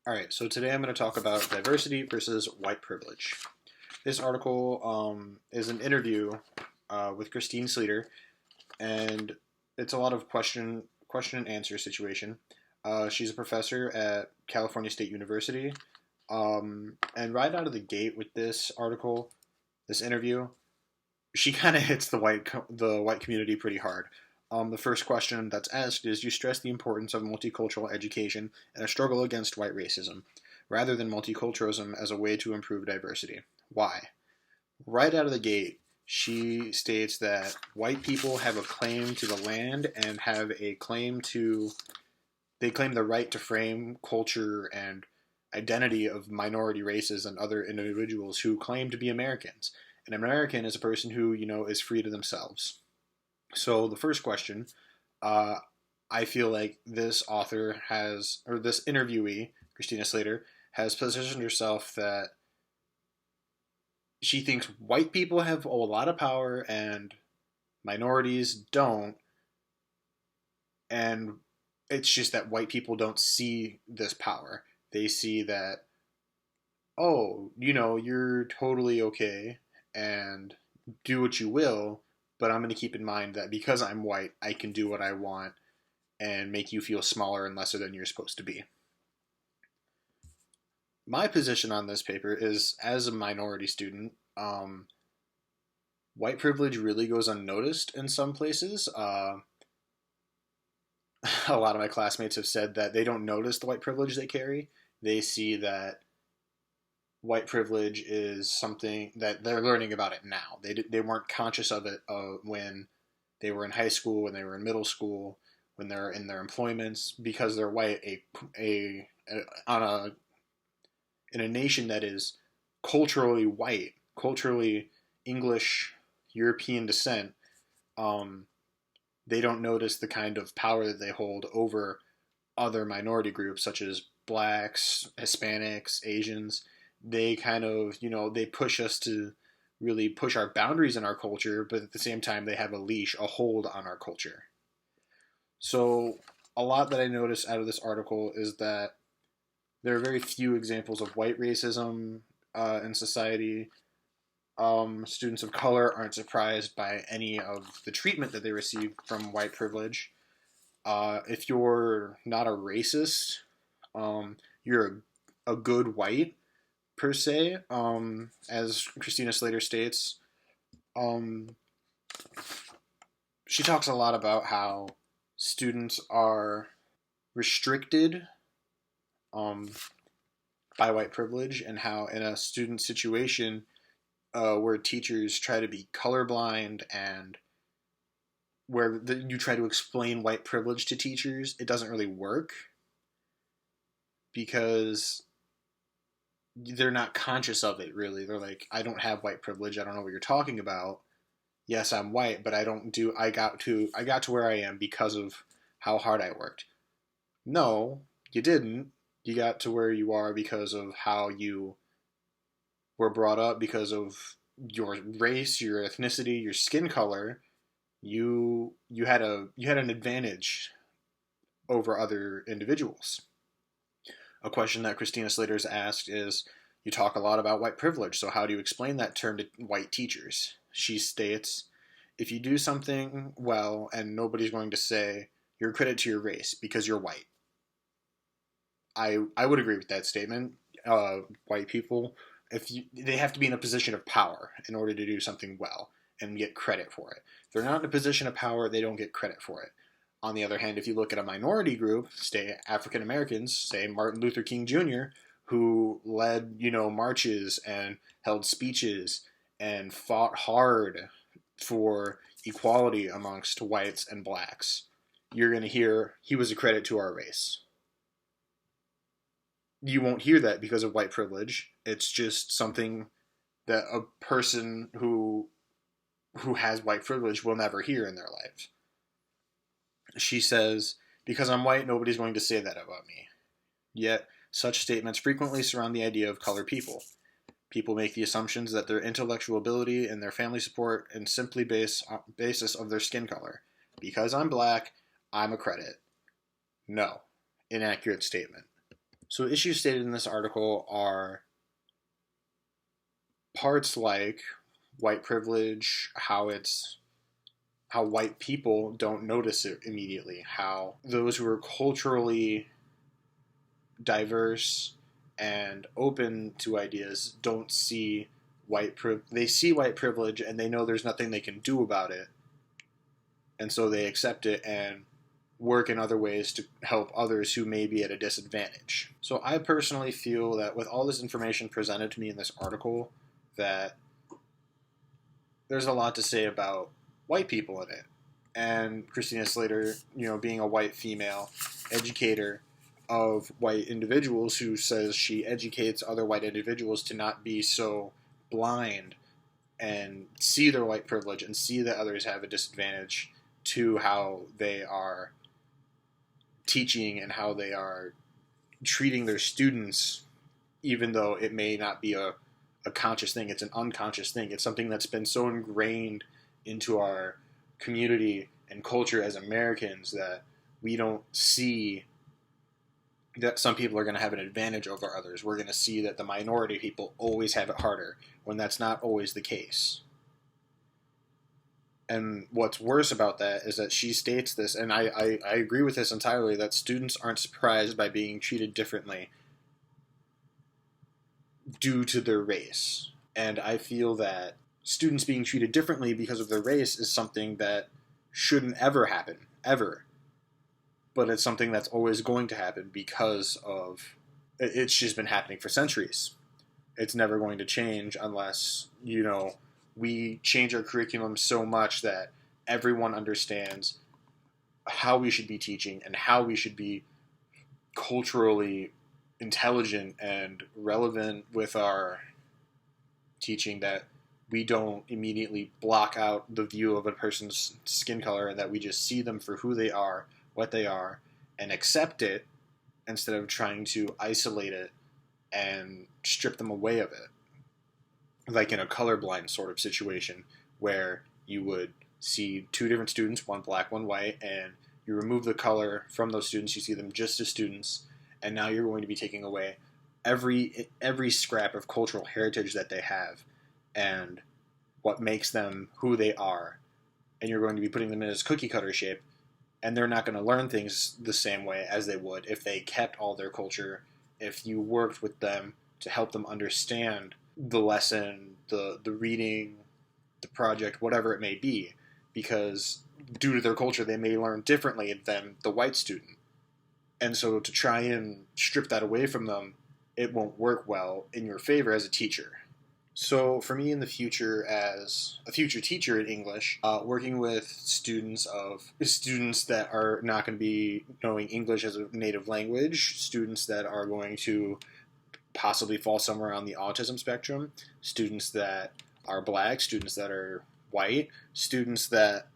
All right, so today I'm going to talk about diversity versus white privilege. This article is an interview with Christine Slater, and it's a lot of question and answer situation. She's a professor at California State University, and right out of the gate with this article, this interview, she kind of hits the white community pretty hard. The first question that's asked is: you stress the importance of multicultural education and a struggle against white racism, rather than multiculturalism as a way to improve diversity. Why? Right out of the gate, she states that white people have a claim to the land and have a claim to they claim the right to frame culture and identity of minority races and other individuals who claim to be Americans. An American is a person who, is free to themselves. So the first question, uh, I feel like this author has, or this interviewee, Christina Slater, has positioned herself that she thinks white people have a lot of power and minorities don't, and it's just that white people don't see this power. They see that, oh, you're totally okay and do what you will, but I'm going to keep in mind that because I'm white, I can do what I want and make you feel smaller and lesser than you're supposed to be. My position on this paper is, as a minority student, white privilege really goes unnoticed in some places. A lot of my classmates have said that they don't notice the white privilege they carry. They see that white privilege is something that they're learning about it now. They weren't conscious of it when they were in high school, when they were in middle school, when they're in their employments, because they're white. On a in a nation that is culturally white, culturally English, European descent, um, they don't notice the kind of power that they hold over other minority groups such as blacks, Hispanics, Asians. They kind of, they push us to really push our boundaries in our culture, but at the same time, they have a leash, a hold on our culture. So, a lot that I noticed out of this article is that there are very few examples of white racism in society. Students of color aren't surprised by any of the treatment that they receive from white privilege. If you're not a racist, you're a good white, per se, as Christina Slater states. Um, she talks a lot about how students are restricted um, by white privilege, and how in a student situation where teachers try to be colorblind and where you try to explain white privilege to teachers, it doesn't really work because they're not conscious of it, really. They're like, I don't have white privilege. I don't know what you're talking about. Yes, I'm white, but I got to where I am because of how hard I worked. No, you didn't. You got to where you are because of how you were brought up, because of your race, your ethnicity, your skin color. You had an advantage over other individuals. A question that Christina Slater's asked is, you talk a lot about white privilege, so how do you explain that term to white teachers? She states, if you do something well and nobody's going to say, you're a credit to your race because you're white. I would agree with that statement. White people, they have to be in a position of power in order to do something well and get credit for it. If they're not in a position of power, they don't get credit for it. On the other hand, if you look at a minority group, say African Americans, say Martin Luther King Jr., who led, marches and held speeches and fought hard for equality amongst whites and blacks, you're going to hear he was a credit to our race. You won't hear that because of white privilege. It's just something that a person who has white privilege will never hear in their life. She says, because I'm white, nobody's going to say that about me. Yet, such statements frequently surround the idea of colored people. People make the assumptions that their intellectual ability and their family support and simply basis of their skin color. Because I'm black, I'm a credit. No. Inaccurate statement. So issues stated in this article are parts like white privilege, how white people don't notice it immediately, how those who are culturally diverse and open to ideas don't see they see white privilege and they know there's nothing they can do about it, and so they accept it and work in other ways to help others who may be at a disadvantage. So I personally feel that with all this information presented to me in this article, that there's a lot to say about white people in it. And Christina Slater, being a white female educator of white individuals, who says she educates other white individuals to not be so blind and see their white privilege and see that others have a disadvantage to how they are teaching and how they are treating their students, even though it may not be a conscious thing. It's an unconscious thing. It's something that's been so ingrained into our community and culture as Americans that we don't see that some people are going to have an advantage over others. We're going to see that the minority people always have it harder, when that's not always the case. And what's worse about that is that she states this, and I agree with this entirely, that students aren't surprised by being treated differently due to their race. And I feel that students being treated differently because of their race is something that shouldn't ever happen, ever. But it's something that's always going to happen because it's just been happening for centuries. It's never going to change unless, we change our curriculum so much that everyone understands how we should be teaching and how we should be culturally intelligent and relevant with our teaching, that we don't immediately block out the view of a person's skin color, and that we just see them for who they are, what they are, and accept it instead of trying to isolate it and strip them away of it. Like in a colorblind sort of situation where you would see two different students, one black, one white, and you remove the color from those students, you see them just as students, and now you're going to be taking away every scrap of cultural heritage that they have and what makes them who they are, and you're going to be putting them in this cookie cutter shape, and they're not going to learn things the same way as they would if they kept all their culture, if you worked with them to help them understand the lesson, the reading, the project, whatever it may be, because due to their culture they may learn differently than the white student. And so to try and strip that away from them, it won't work well in your favor as a teacher. So for me in the future, as a future teacher in English, working with students that are not going to be knowing English as a native language, students that are going to possibly fall somewhere on the autism spectrum, students that are black, students that are white, students that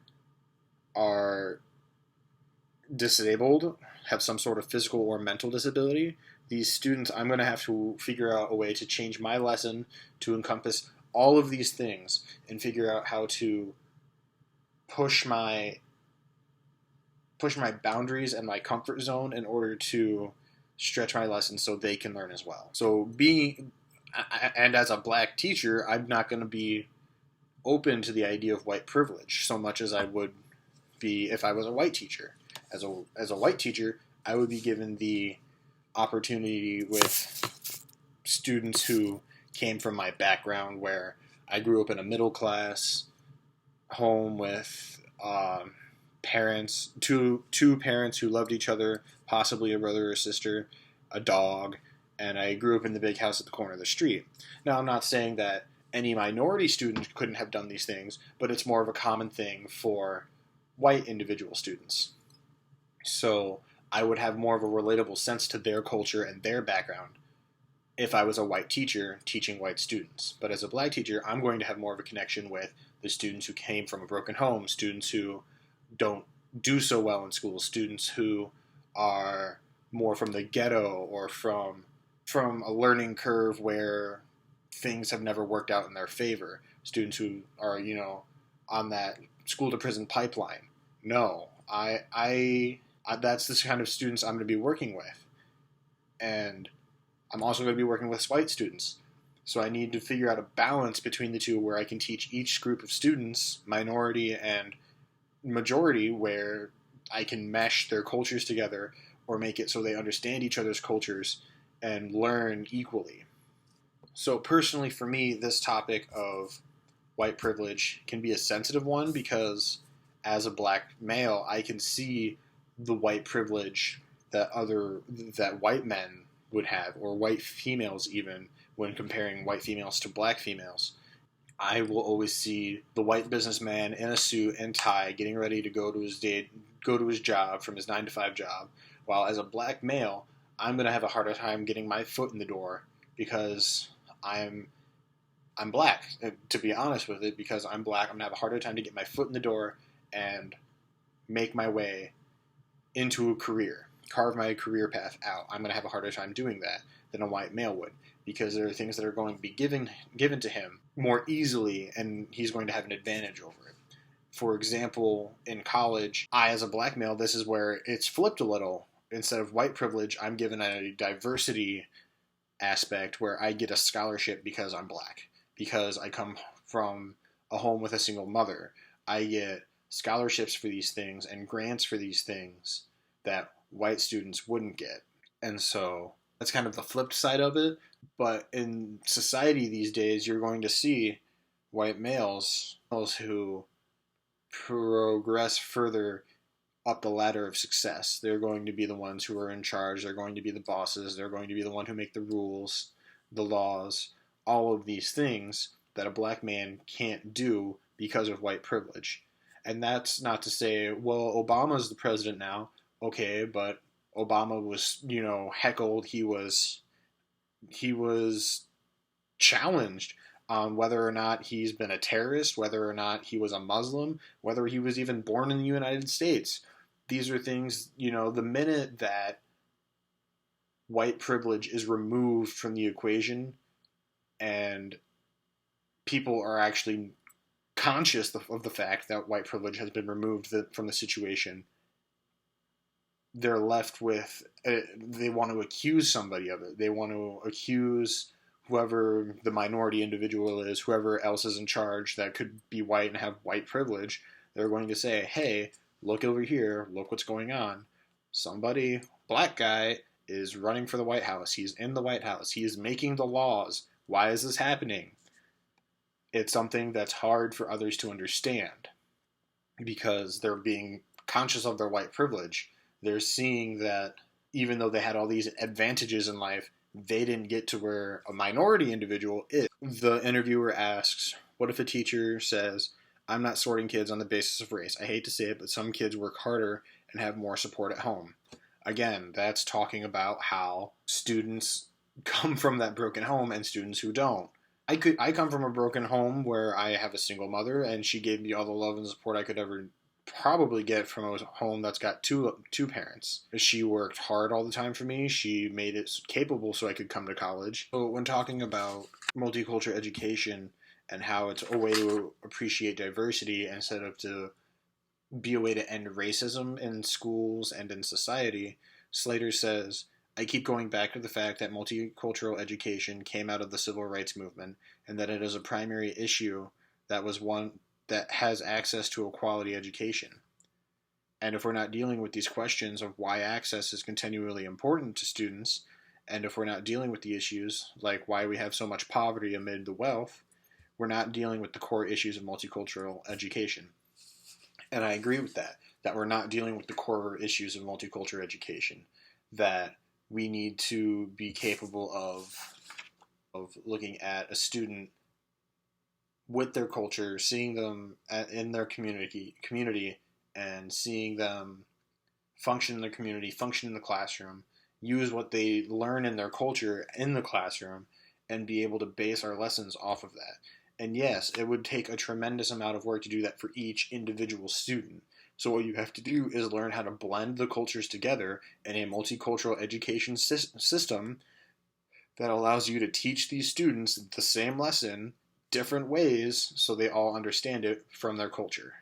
are disabled, have some sort of physical or mental disability. These students, I'm going to have to figure out a way to change my lesson to encompass all of these things and figure out how to push my boundaries and my comfort zone in order to stretch my lesson so they can learn as well. So and as a black teacher, I'm not going to be open to the idea of white privilege so much as I would be if I was a white teacher. As a white teacher, I would be given the opportunity with students who came from my background, where I grew up in a middle class home with parents, two parents who loved each other, possibly a brother or sister, a dog, and I grew up in the big house at the corner of the street. Now, I'm not saying that any minority student couldn't have done these things, but it's more of a common thing for white individual students. So I would have more of a relatable sense to their culture and their background if I was a white teacher teaching white students. But as a black teacher, I'm going to have more of a connection with the students who came from a broken home, students who don't do so well in school, students who are more from the ghetto or from a learning curve where things have never worked out in their favor, students who are, on that school to prison pipeline. No, I that's the kind of students I'm going to be working with. and I'm also going to be working with white students. So I need to figure out a balance between the two where I can teach each group of students, minority and majority, where I can mesh their cultures together or make it so they understand each other's cultures and learn equally. So personally for me, this topic of white privilege can be a sensitive one because as a black male, I can see the white privilege that white men would have, or white females even, when comparing white females to black females. I will always see the white businessman in a suit and tie getting ready to go to his job from his 9 to 5 job, while as a black male, I'm going to have a harder time getting my foot in the door because I'm black. To be honest with it, because I'm black, I'm going to have a harder time to get my foot in the door and make my way into a career, carve my career path out. I'm going to have a harder time doing that than a white male would, because there are things that are going to be given to him more easily, and he's going to have an advantage over it. For example, in college, I, as a black male, this is where it's flipped a little. Instead of white privilege, I'm given a diversity aspect where I get a scholarship because I'm black, because I come from a home with a single mother. I get scholarships for these things and grants for these things that white students wouldn't get. And so that's kind of the flipped side of it. But in society these days, you're going to see white males who progress further up the ladder of success. They're going to be the ones who are in charge. They're going to be the bosses. They're going to be the one who make the rules, the laws, all of these things that a black man can't do because of white privilege. And that's not to say, well, Obama's the president now. Okay, but Obama was, heckled. He was challenged on whether or not he's been a terrorist, whether or not he was a Muslim, whether he was even born in the United States. These are things, the minute that white privilege is removed from the equation and people are actually conscious of the fact that white privilege has been removed from the situation, they're left with, they want to accuse somebody of it. They want to accuse whoever the minority individual is, whoever else is in charge that could be white and have white privilege. They're going to say, hey, look over here, look what's going on. Somebody, black guy, is running for the White House. He's in the White House. He is making the laws. Why is this happening? It's something that's hard for others to understand because they're being conscious of their white privilege. They're seeing that even though they had all these advantages in life, they didn't get to where a minority individual is. The interviewer asks, what if a teacher says, I'm not sorting kids on the basis of race. I hate to say it, but some kids work harder and have more support at home. Again, that's talking about how students come from that broken home and students who don't. I come from a broken home where I have a single mother, and she gave me all the love and support I could ever probably get from a home that's got two parents. She worked hard all the time for me. She made it capable so I could come to college. So when talking about multicultural education and how it's a way to appreciate diversity instead of to be a way to end racism in schools and in society, Slater says, I keep going back to the fact that multicultural education came out of the civil rights movement and that it is a primary issue that was one that has access to a quality education. And if we're not dealing with these questions of why access is continually important to students, and if we're not dealing with the issues like why we have so much poverty amid the wealth, we're not dealing with the core issues of multicultural education. And I agree with that we're not dealing with the core issues of multicultural education, that we need to be capable of looking at a student with their culture, seeing them in their community, and seeing them function in their community, function in the classroom, use what they learn in their culture in the classroom, and be able to base our lessons off of that. And yes, it would take a tremendous amount of work to do that for each individual student. So what you have to do is learn how to blend the cultures together in a multicultural education system that allows you to teach these students the same lesson different ways so they all understand it from their culture.